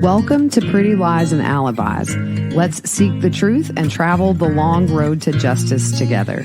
Welcome to Pretty Lies and Alibis. Let's seek the truth and travel the long road to justice together.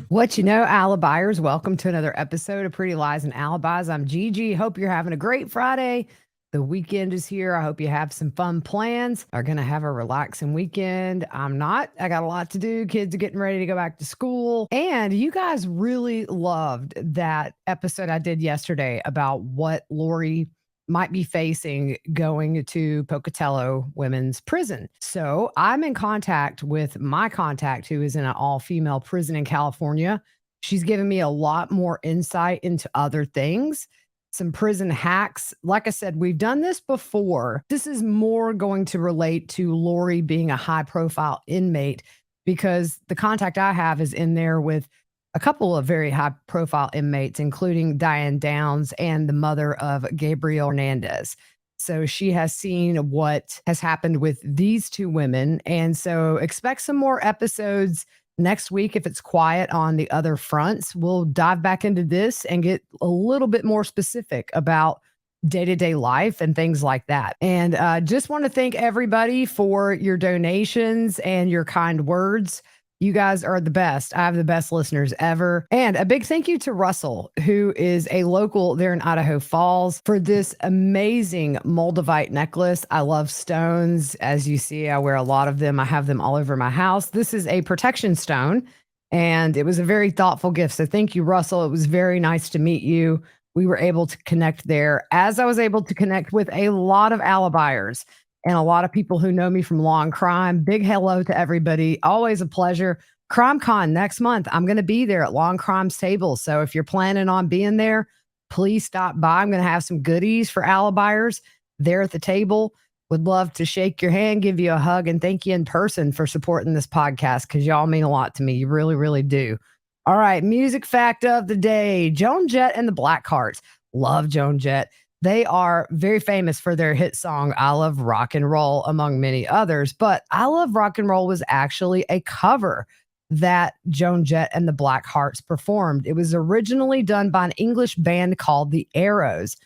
What you know, Alibiers, welcome to another episode of Pretty Lies and Alibis. I'm Gigi. Hope you're having a great Friday. The weekend is here. I hope you have some fun plans. Are going to have a relaxing weekend. I'm not. I got a lot to do. Kids are getting ready to go back to school. And you guys really loved that episode I did yesterday about what Lori might be facing going to Pocatello Women's Prison. So I'm in contact with my contact who is in an all-female prison in California. She's given me a lot more insight into other things. Some prison hacks. Like I said, we've done this before. This is more going to relate to Lori being a high profile inmate because the contact I have is in there with a couple of very high profile inmates, including Diane Downs and the mother of Gabriel Hernandez. So she has seen what has happened with these two women. And so expect some more episodes next week. If it's quiet on the other fronts, we'll dive back into this and get a little bit more specific about day-to-day life and things like that. And just want to thank everybody for your donations and your kind words. You guys are the best. I have the best listeners ever. And a big thank you to Russell, who is a local there in Idaho Falls, for this amazing Moldavite necklace. I love stones. As you see, I wear a lot of them. I have them all over my house. This is a protection stone, and it was a very thoughtful gift. So thank you, Russell. It was very nice to meet you. We were able to connect there, as I was able to connect with a lot of alibiers and a lot of people who know me from Law and Crime. Big hello to everybody. Always a pleasure. CrimeCon next month. I'm going to be there at Law and Crime's table. So if you're planning on being there, please stop by. I'm going to have some goodies for alibiers there at the table. Would love to shake your hand, give you a hug, and thank you in person for supporting this podcast because y'all mean a lot to me. You really, really do. All right. Music fact of the day. Joan Jett and the Blackhearts. Love Joan Jett. They are very famous for their hit song, I Love Rock and Roll, among many others. But I Love Rock and Roll was actually a cover that Joan Jett and the Blackhearts performed. It was originally done by an English band called the Arrows.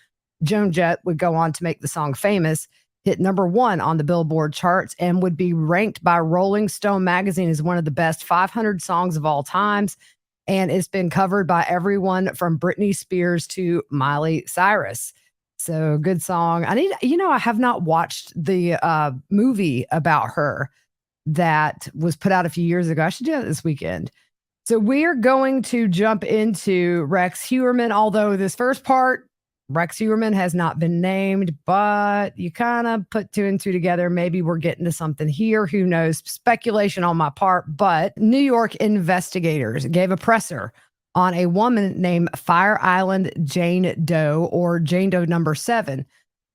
Joan Jett would go on to make the song famous, hit #1 on the Billboard charts, and would be ranked by Rolling Stone magazine as one of the best 500 songs of all times. And it's been covered by everyone from Britney Spears to Miley Cyrus. So good song. I have not watched the movie about her that was put out a few years ago. I should do that this weekend. So we're going to jump into Rex Heuermann, although this first part, Rex Heuermann has not been named, but you kind of put two and two together. Maybe we're getting to something here. Who knows? Speculation on my part, but New York investigators gave a presser on a woman named Fire Island Jane Doe, or Jane Doe number 7,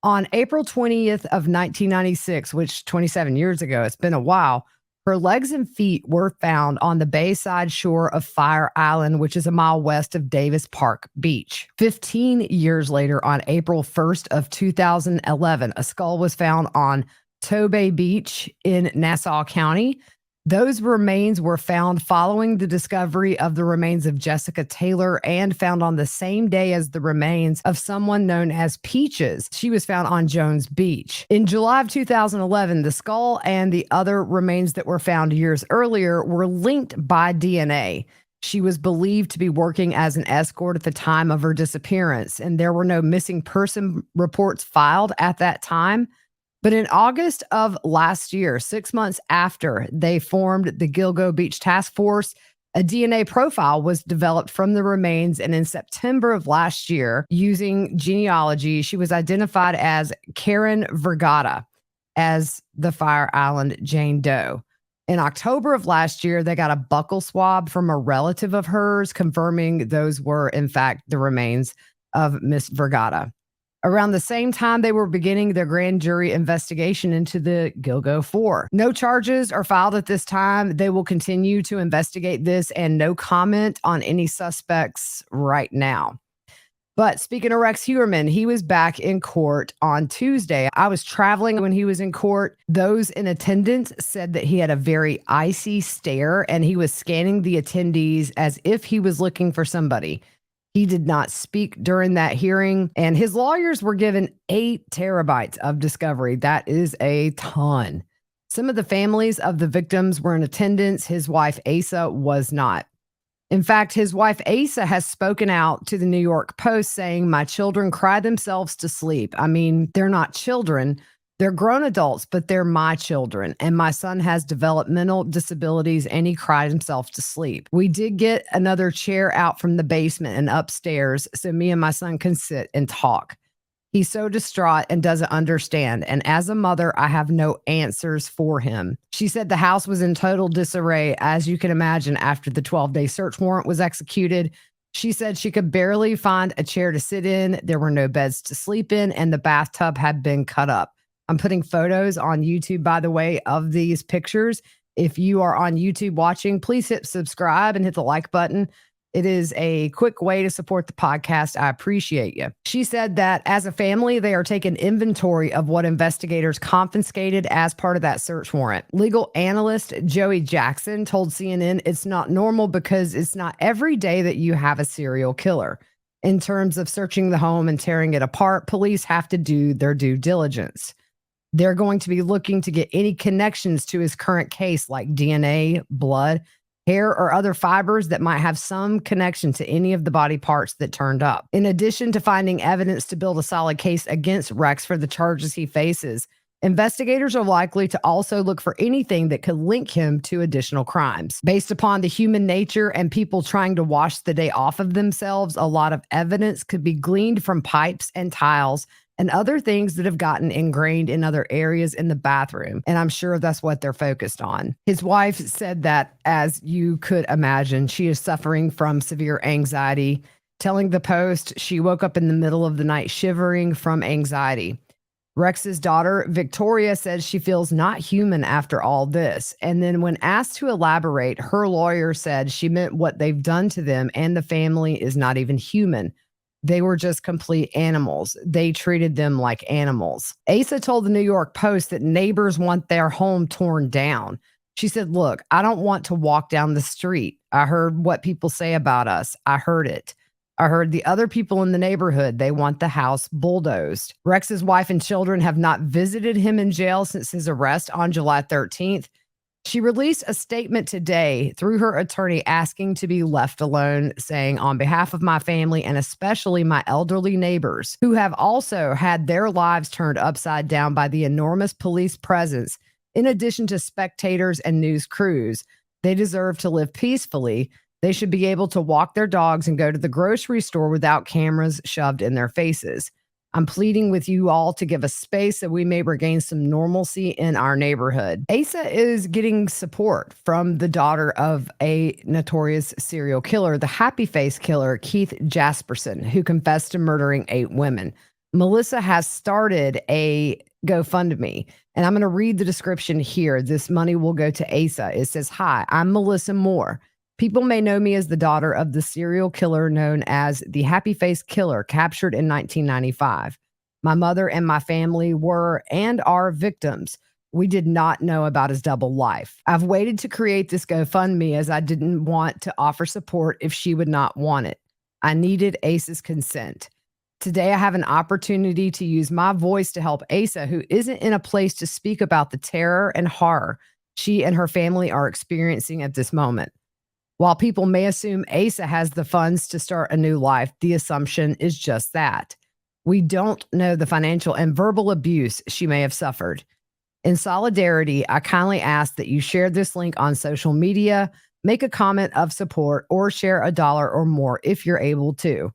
on April 20th of 1996, which 27 years ago. It's been a while. Her legs and feet were found on the bayside shore of Fire Island, which is a mile west of Davis Park Beach. 15 years later, on April 1st of 2011, a skull was found on Tobay Beach in Nassau County. Those remains were found following the discovery of the remains of Jessica Taylor and found on the same day as the remains of someone known as Peaches. She was found on Jones Beach. In July of 2011, the skull and the other remains that were found years earlier were linked by DNA. She was believed to be working as an escort at the time of her disappearance, and there were no missing person reports filed at that time. But in August of last year, 6 months after they formed the Gilgo Beach Task Force, a DNA profile was developed from the remains. And in September of last year, using genealogy, she was identified as Karen Vergata as the Fire Island Jane Doe. In October of last year, they got a buccal swab from a relative of hers, confirming those were, in fact, the remains of Miss Vergata. Around the same time, they were beginning their grand jury investigation into the Gilgo 4. No charges are filed at this time. They will continue to investigate this, and no comment on any suspects right now. But speaking of Rex Heuermann, he was back in court on Tuesday. I was traveling when he was in court. Those in attendance said that he had a very icy stare, and he was scanning the attendees as if he was looking for somebody. He did not speak during that hearing, and his lawyers were given 8 terabytes of discovery. That is a ton. Some of the families of the victims were in attendance. His wife, Asa, was not. In fact, his wife, Asa, has spoken out to the New York Post saying, "My children cry themselves to sleep." I mean, they're not children. They're grown adults, but they're my children. And my son has developmental disabilities and he cried himself to sleep. We did get another chair out from the basement and upstairs so me and my son can sit and talk. He's so distraught and doesn't understand. And as a mother, I have no answers for him. She said the house was in total disarray, as you can imagine, after the 12-day search warrant was executed. She said she could barely find a chair to sit in. There were no beds to sleep in, and the bathtub had been cut up. I'm putting photos on YouTube, by the way, of these pictures. If you are on YouTube watching, please hit subscribe and hit the like button. It is a quick way to support the podcast. I appreciate you. She said that as a family, they are taking inventory of what investigators confiscated as part of that search warrant. Legal analyst Joey Jackson told CNN it's not normal because it's not every day that you have a serial killer. In terms of searching the home and tearing it apart, police have to do their due diligence. They're going to be looking to get any connections to his current case, like DNA, blood, hair, or other fibers that might have some connection to any of the body parts that turned up. In addition to finding evidence to build a solid case against Rex for the charges he faces, investigators are likely to also look for anything that could link him to additional crimes. Based upon the human nature and people trying to wash the day off of themselves, a lot of evidence could be gleaned from pipes and tiles and other things that have gotten ingrained in other areas in the bathroom. And I'm sure that's what they're focused on. His wife said that, as you could imagine, she is suffering from severe anxiety, telling the Post she woke up in the middle of the night shivering from anxiety. Rex's daughter, Victoria, says she feels not human after all this. And then when asked to elaborate, her lawyer said she meant what they've done to them and the family is not even human. They were just complete animals. They treated them like animals. Asa told the New York Post that neighbors want their home torn down. She said, "Look, I don't want to walk down the street. I heard what people say about us. I heard it. I heard the other people in the neighborhood. They want the house bulldozed." Rex's wife and children have not visited him in jail since his arrest on July 13th. She released a statement today through her attorney asking to be left alone, saying, "On behalf of my family and especially my elderly neighbors who have also had their lives turned upside down by the enormous police presence, in addition to spectators and news crews, they deserve to live peacefully. They should be able to walk their dogs and go to the grocery store without cameras shoved in their faces. I'm pleading with you all to give us space so we may regain some normalcy in our neighborhood." Asa is getting support from the daughter of a notorious serial killer, the happy face killer, Keith Jasperson, who confessed to murdering 8 women. Melissa has started a GoFundMe, and I'm going to read the description here. This money will go to Asa. It says, "Hi, I'm Melissa Moore. People may know me as the daughter of the serial killer known as the Happy Face Killer, captured in 1995. My mother and my family were and are victims. We did not know about his double life. I've waited to create this GoFundMe as I didn't want to offer support if she would not want it. I needed Asa's consent. Today, I have an opportunity to use my voice to help Asa, who isn't in a place to speak about the terror and horror she and her family are experiencing at this moment. While people may assume Asa has the funds to start a new life, the assumption is just that. We don't know the financial and verbal abuse she may have suffered. In solidarity, I kindly ask that you share this link on social media, make a comment of support, or share $1 or more if you're able to.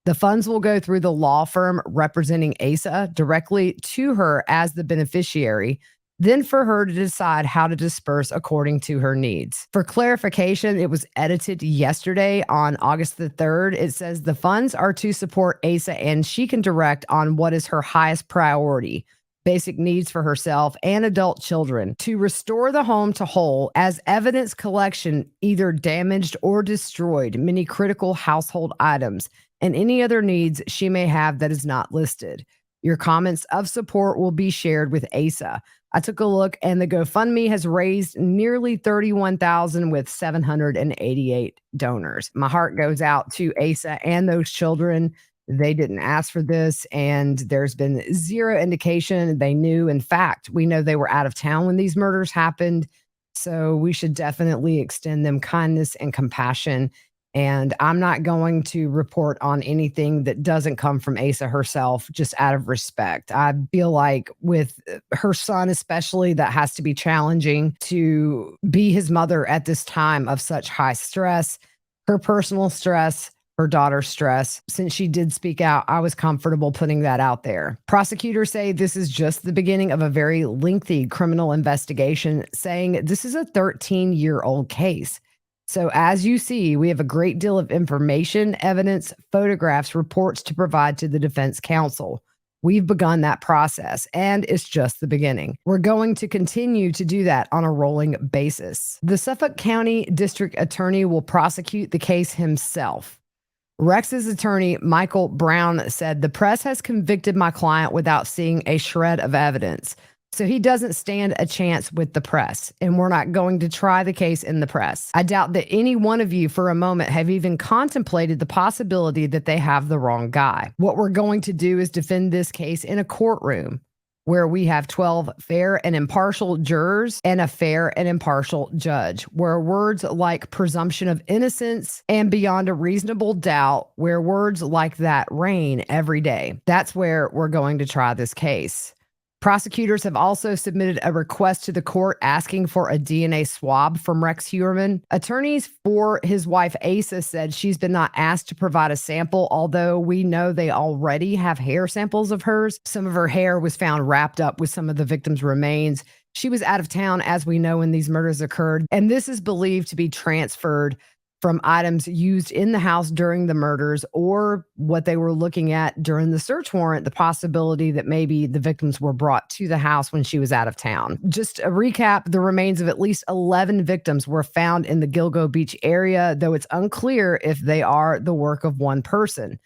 The funds will go through the law firm representing Asa directly to her as the beneficiary, then for her to decide how to disperse according to her needs. For clarification, it was edited yesterday on August the 3rd. It says the funds are to support Asa and she can direct on what is her highest priority, basic needs for herself and adult children, to restore the home to whole as evidence collection either damaged or destroyed many critical household items and any other needs she may have that is not listed. Your comments of support will be shared with Asa. I took a look and the GoFundMe has raised nearly $31,000 with 788 donors. My heart goes out to Asa and those children. They didn't ask for this, and there's been zero indication they knew. In fact, we know they were out of town when these murders happened. So we should definitely extend them kindness and compassion. And I'm not going to report on anything that doesn't come from Asa herself, just out of respect. I feel like with her son, especially, that has to be challenging to be his mother at this time of such high stress, her personal stress, her daughter's stress. Since she did speak out, I was comfortable putting that out there. Prosecutors say this is just the beginning of a very lengthy criminal investigation, saying this is a 13-year-old case. So as you see, we have a great deal of information, evidence, photographs, reports to provide to the defense counsel. We've begun that process, and it's just the beginning. We're going to continue to do that on a rolling basis. The Suffolk County District Attorney will prosecute the case himself. Rex's attorney, Michael Brown, said, "The press has convicted my client without seeing a shred of evidence. So he doesn't stand a chance with the press, and we're not going to try the case in the press. I doubt that any one of you for a moment have even contemplated the possibility that they have the wrong guy. What we're going to do is defend this case in a courtroom where we have 12 fair and impartial jurors and a fair and impartial judge, where words like presumption of innocence and beyond a reasonable doubt, where words like that reign every day. That's where we're going to try this case." Prosecutors have also submitted a request to the court asking for a DNA swab from Rex Heuermann. Attorneys for his wife, Asa, said she's been not asked to provide a sample, although we know they already have hair samples of hers. Some of her hair was found wrapped up with some of the victim's remains. She was out of town, as we know, when these murders occurred, and this is believed to be transferred from items used in the house during the murders or what they were looking at during the search warrant, the possibility that maybe the victims were brought to the house when she was out of town. Just a recap, the remains of at least 11 victims were found in the Gilgo Beach area, though it's unclear if they are the work of one person.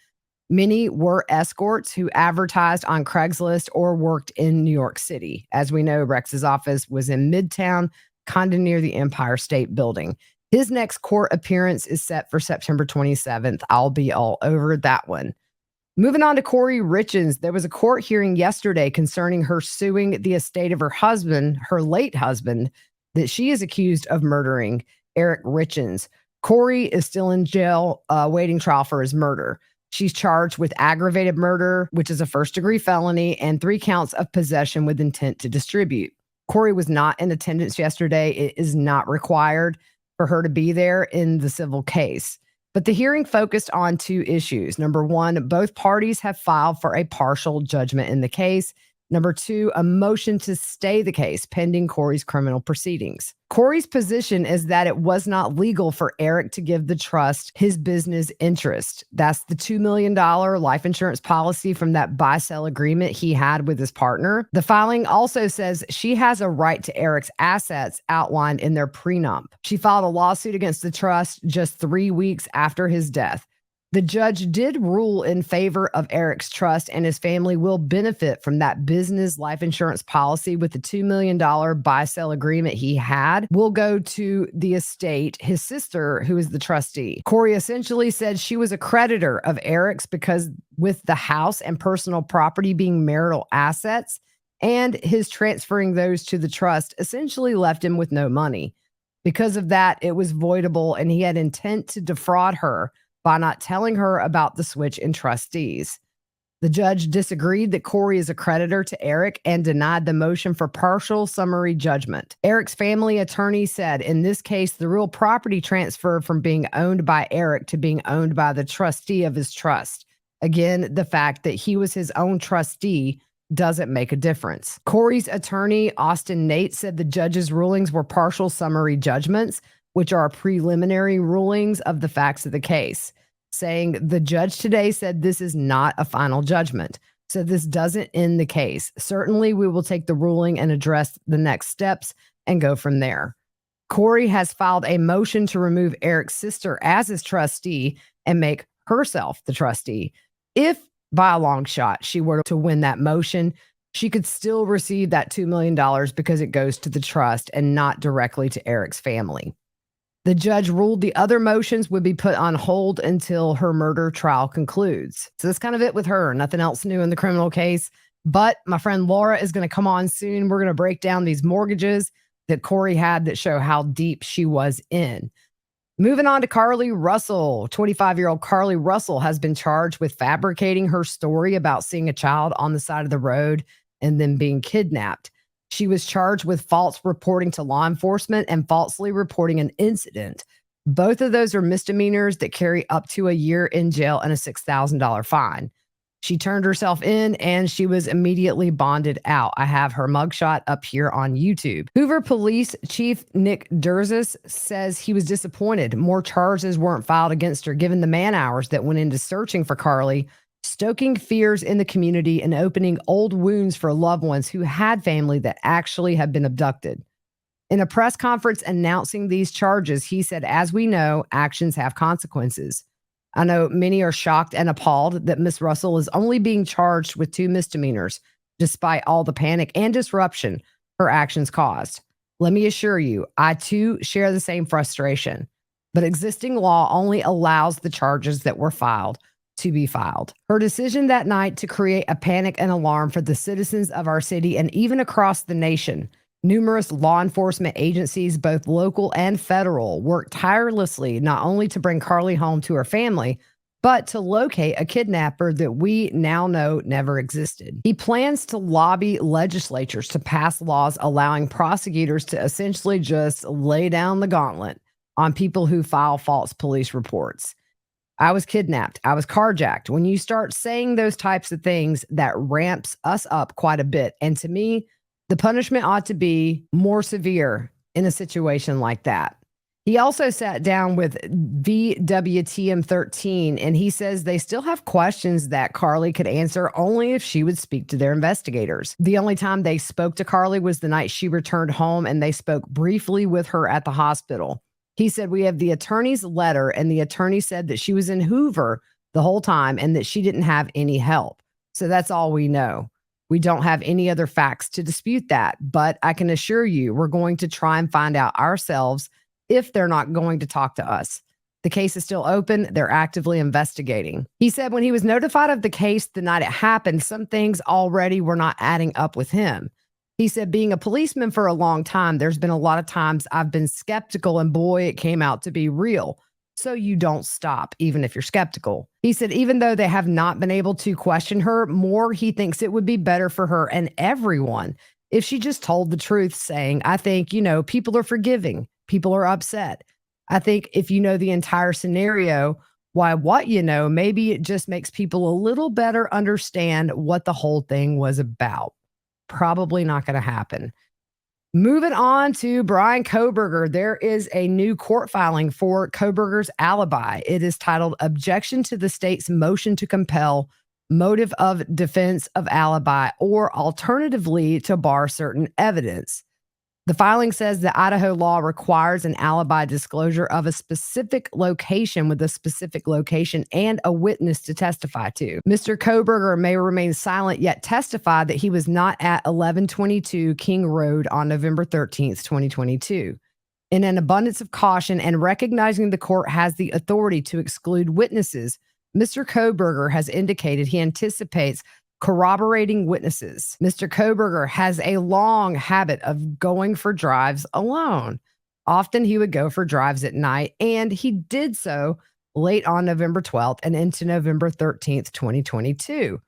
Many were escorts who advertised on Craigslist or worked in New York City. As we know, Rex's office was in Midtown, kind of near the Empire State Building. His next court appearance is set for September 27th. I'll be all over that one. Moving on to Kouri Richins, there was a court hearing yesterday concerning her suing the estate of her husband, her late husband, that she is accused of murdering, Eric Richins. Kouri is still in jail awaiting trial for his murder. She's charged with aggravated murder, which is a first-degree felony, and 3 counts of possession with intent to distribute. Kouri was not in attendance yesterday. It is not required for her to be there in the civil case. But the hearing focused on 2 issues. Number 1, both parties have filed for a partial judgment in the case. Number 2, a motion to stay the case pending Kouri's criminal proceedings. Kouri's position is that it was not legal for Eric to give the trust his business interest. That's the $2 million life insurance policy from that buy-sell agreement he had with his partner. The filing also says she has a right to Eric's assets outlined in their prenup. She filed a lawsuit against the trust just 3 weeks after his death. The judge did rule in favor of Eric's trust, and his family will benefit from that business life insurance policy with the $2 million buy-sell agreement he had will go to the estate, his sister, who is the trustee. Kouri essentially said she was a creditor of Eric's because with the house and personal property being marital assets and his transferring those to the trust essentially left him with no money. Because of that, it was voidable, and he had intent to defraud her by not telling her about the switch in trustees. The judge disagreed that Kouri is a creditor to Eric and denied the motion for partial summary judgment. Eric's family attorney said, in this case, the real property transferred from being owned by Eric to being owned by the trustee of his trust. Again, the fact that he was his own trustee doesn't make a difference. Kouri's attorney, Austin Nate, said the judge's rulings were partial summary judgments, which are preliminary rulings of the facts of the case, saying the judge today said this is not a final judgment. So this doesn't end the case. Certainly, we will take the ruling and address the next steps and go from there. Kouri has filed a motion to remove Eric's sister as his trustee and make herself the trustee. If by a long shot she were to win that motion, she could still receive that $2 million because it goes to the trust and not directly to Eric's family. The judge ruled the other motions would be put on hold until her murder trial concludes. So that's kind of it with her. Nothing else new in the criminal case. But my friend Laura is going to come on soon. We're going to break down these mortgages that Kouri had that show how deep she was in. Moving on to Carlee Russell. 25-year-old Carlee Russell has been charged with fabricating her story about seeing a child on the side of the road and then being kidnapped. She was charged with false reporting to law enforcement and falsely reporting an incident. Both of those are misdemeanors that carry up to a year in jail and a $6,000 fine. She turned herself in and she was immediately bonded out. I have her mugshot up here on YouTube. Hoover Police Chief Nick Durzis says he was disappointed more charges weren't filed against her given the man hours that went into searching for Carlee, stoking fears in the community and opening old wounds for loved ones who had family that actually had been abducted. In a press conference announcing these charges, he said, "As we know, actions have consequences. I know many are shocked and appalled that Miss Russell is only being charged with 2 misdemeanors, despite all the panic and disruption her actions caused. Let me assure you, I too share the same frustration, but existing law only allows the charges that were filed to be filed." Her decision that night to create a panic and alarm for the citizens of our city and even across the nation. Numerous law enforcement agencies, both local and federal, worked tirelessly not only to bring Carlee home to her family, but to locate a kidnapper that we now know never existed. He plans to lobby legislatures to pass laws allowing prosecutors to essentially just lay down the gauntlet on people who file false police reports. I was kidnapped. I was carjacked. When you start saying those types of things, that ramps us up quite a bit. And to me, the punishment ought to be more severe in a situation like that. He also sat down with VWTM 13, and he says they still have questions that Carlee could answer only if she would speak to their investigators. The only time they spoke to Carlee was the night she returned home, and they spoke briefly with her at the hospital. He said, "We have the attorney's letter, and the attorney said that she was in Hoover the whole time and that she didn't have any help. So that's all we know. We don't have any other facts to dispute that, but I can assure you we're going to try and find out ourselves if they're not going to talk to us. The case is still open. They're actively investigating." He said when he was notified of the case the night it happened, some things already were not adding up with him. He said, "Being a policeman for a long time, there's been a lot of times I've been skeptical, and boy, it came out to be real. So you don't stop, even if you're skeptical." He said, even though they have not been able to question her more, he thinks it would be better for her and everyone if she just told the truth, saying, "I think, people are forgiving. People are upset. I think if you know the entire scenario, what maybe it just makes people a little better understand what the whole thing was about." Probably not going to happen. Moving on to Bryan Kohberger, there is a new court filing for Kohberger's alibi. It is titled "Objection to the State's Motion to Compel Motive of Defense of Alibi, or alternatively to bar certain evidence." The filing says that Idaho law requires an alibi disclosure of a specific location with a specific location and a witness to testify to. Mr. Kohberger may remain silent yet testify that he was not at 1122 King Road on November 13th, 2022. In an abundance of caution and recognizing the court has the authority to exclude witnesses, Mr. Kohberger has indicated he anticipates corroborating witnesses. Mr. Kohberger has a long habit of going for drives alone. Often he would go for drives at night, and he did so late on November 12th and into November 13th, 2022.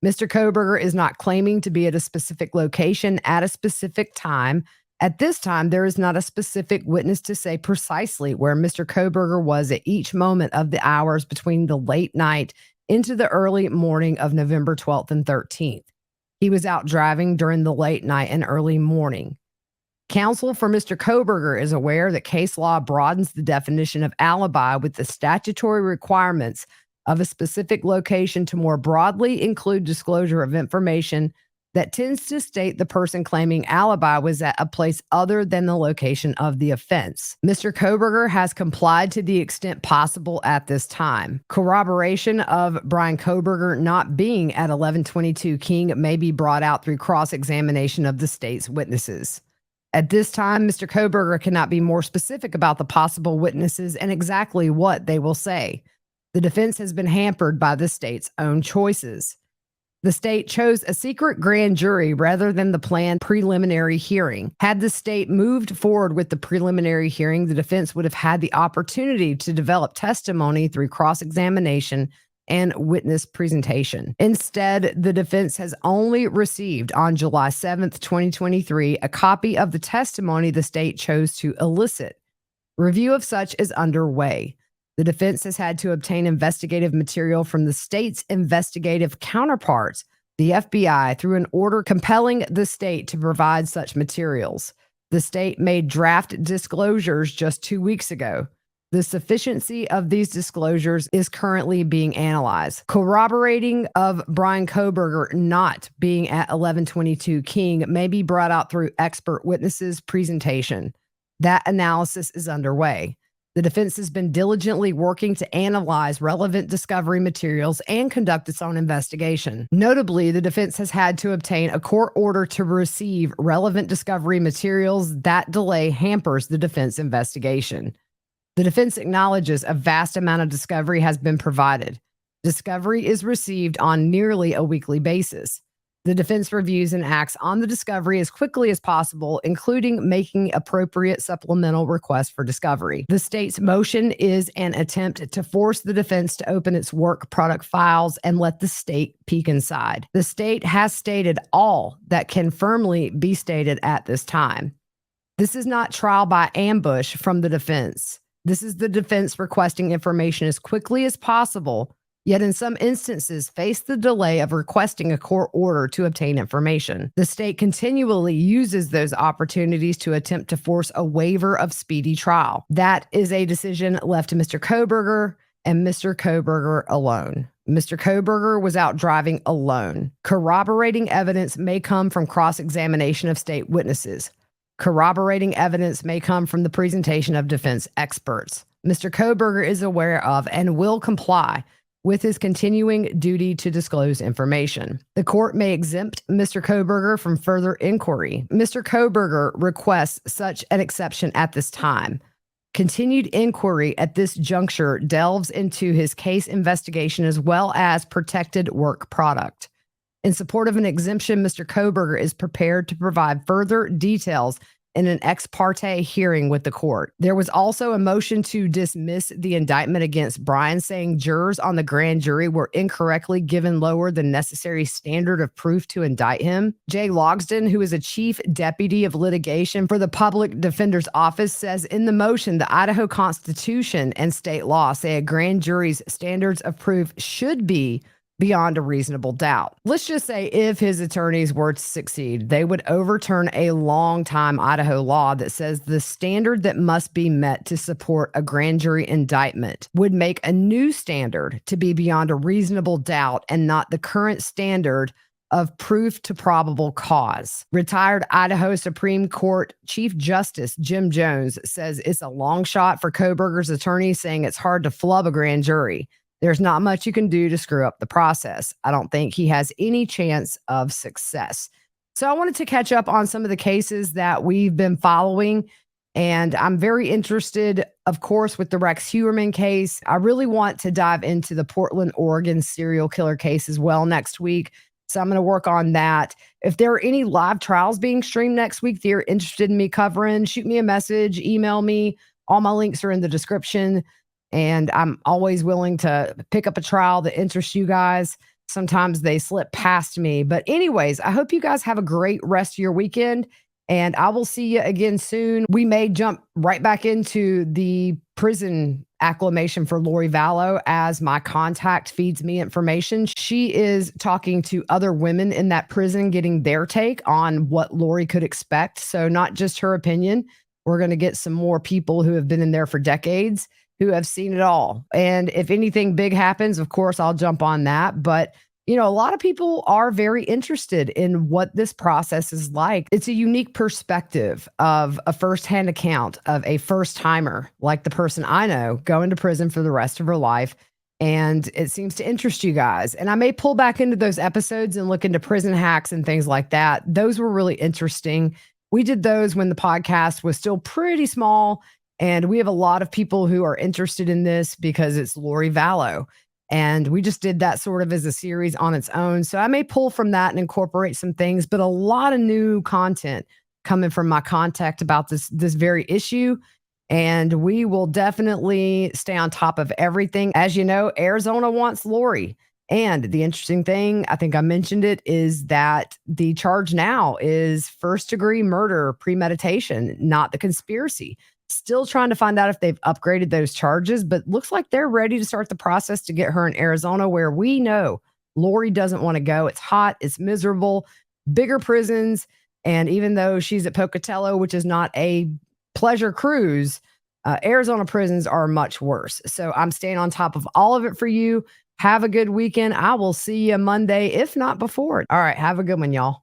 Mr. Kohberger is not claiming to be at a specific location at a specific time. At this time, there is not a specific witness to say precisely where Mr. Kohberger was at each moment of the hours between the late night into the early morning of November 12th and 13th. He was out driving during the late night and early morning. Counsel for Mr. Kohberger is aware that case law broadens the definition of alibi with the statutory requirements of a specific location to more broadly include disclosure of information that tends to state the person claiming alibi was at a place other than the location of the offense. Mr. Kohberger has complied to the extent possible at this time. Corroboration of Bryan Kohberger not being at 1122 King may be brought out through cross-examination of the state's witnesses. At this time, Mr. Kohberger cannot be more specific about the possible witnesses and exactly what they will say. The defense has been hampered by the state's own choices. The state chose a secret grand jury rather than the planned preliminary hearing. Had the state moved forward with the preliminary hearing, the defense would have had the opportunity to develop testimony through cross-examination and witness presentation. Instead, the defense has only received on July 7th, 2023, a copy of the testimony the state chose to elicit. Review of such is underway. The defense has had to obtain investigative material from the state's investigative counterparts, the FBI, through an order compelling the state to provide such materials. The state made draft disclosures just 2 weeks ago. The sufficiency of these disclosures is currently being analyzed. Corroborating of Bryan Kohberger not being at 1122 King may be brought out through expert witnesses' presentation. That analysis is underway. The defense has been diligently working to analyze relevant discovery materials and conduct its own investigation. Notably, the defense has had to obtain a court order to receive relevant discovery materials. That delay hampers the defense investigation. The defense acknowledges a vast amount of discovery has been provided. Discovery is received on nearly a weekly basis. The defense reviews and acts on the discovery as quickly as possible, including making appropriate supplemental requests for discovery. The state's motion is an attempt to force the defense to open its work product files and let the state peek inside. The state has stated all that can firmly be stated at this time. This is not trial by ambush from the defense. This is the defense requesting information as quickly as possible, yet in some instances face the delay of requesting a court order to obtain information. The state continually uses those opportunities to attempt to force a waiver of speedy trial. That is a decision left to Mr. Kohberger and Mr. Kohberger alone. Mr. Kohberger was out driving alone. Corroborating evidence may come from cross-examination of state witnesses. Corroborating evidence may come from the presentation of defense experts. Mr. Kohberger is aware of and will comply with his continuing duty to disclose information. The court may exempt Mr. Kohberger from further inquiry. Mr. Kohberger requests such an exception at this time. Continued inquiry at this juncture delves into his case investigation as well as protected work product. In support of an exemption, Mr. Kohberger is prepared to provide further details in an ex parte hearing with the court. There was also a motion to dismiss the indictment against Bryan, saying jurors on the grand jury were incorrectly given lower than necessary standard of proof to indict him. Jay Logsdon, who is a chief deputy of litigation for the public defender's office, says in the motion the Idaho Constitution and state law say a grand jury's standards of proof should be beyond a reasonable doubt. Let's just say if his attorneys were to succeed, they would overturn a long-time Idaho law that says the standard that must be met to support a grand jury indictment would make a new standard to be beyond a reasonable doubt and not the current standard of proof to probable cause. Retired Idaho Supreme Court Chief Justice Jim Jones says it's a long shot for Kohberger's attorney, saying it's hard to flub a grand jury. There's not much you can do to screw up the process. I don't think he has any chance of success. So I wanted to catch up on some of the cases that we've been following. And I'm very interested, of course, with the Rex Heuermann case. I really want to dive into the Portland, Oregon serial killer case as well next week. So I'm going to work on that. If there are any live trials being streamed next week that you're interested in me covering, shoot me a message, email me. All my links are in the description. And I'm always willing to pick up a trial that interests you guys. Sometimes they slip past me. But anyways, I hope you guys have a great rest of your weekend. And I will see you again soon. We may jump right back into the prison acclamation for Lori Vallow as my contact feeds me information. She is talking to other women in that prison, getting their take on what Lori could expect. So not just her opinion. We're going to get some more people who have been in there for decades, who have seen it all. And if anything big happens, of course, I'll jump on that. But A lot of people are very interested in what this process is like. It's a unique perspective of a firsthand account of a first timer, like the person I know, going to prison for the rest of her life. And it seems to interest you guys. And I may pull back into those episodes and look into prison hacks and things like that. Those were really interesting. We did those when the podcast was still pretty small. And we have a lot of people who are interested in this because it's Lori Vallow. And we just did that sort of as a series on its own. So I may pull from that and incorporate some things, but a lot of new content coming from my contact about this very issue. And we will definitely stay on top of everything. As you know, Arizona wants Lori. And the interesting thing, I think I mentioned it, is that the charge now is first degree murder premeditation, not the conspiracy. Still trying to find out if they've upgraded those charges, but looks like they're ready to start the process to get her in Arizona, where we know Lori doesn't want to go. It's hot, it's miserable, bigger prisons. And even though she's at Pocatello, which is not a pleasure cruise, Arizona prisons are much worse. So I'm staying on top of all of it for you. Have a good weekend. I will see you Monday, if not before. All right. Have a good one, y'all.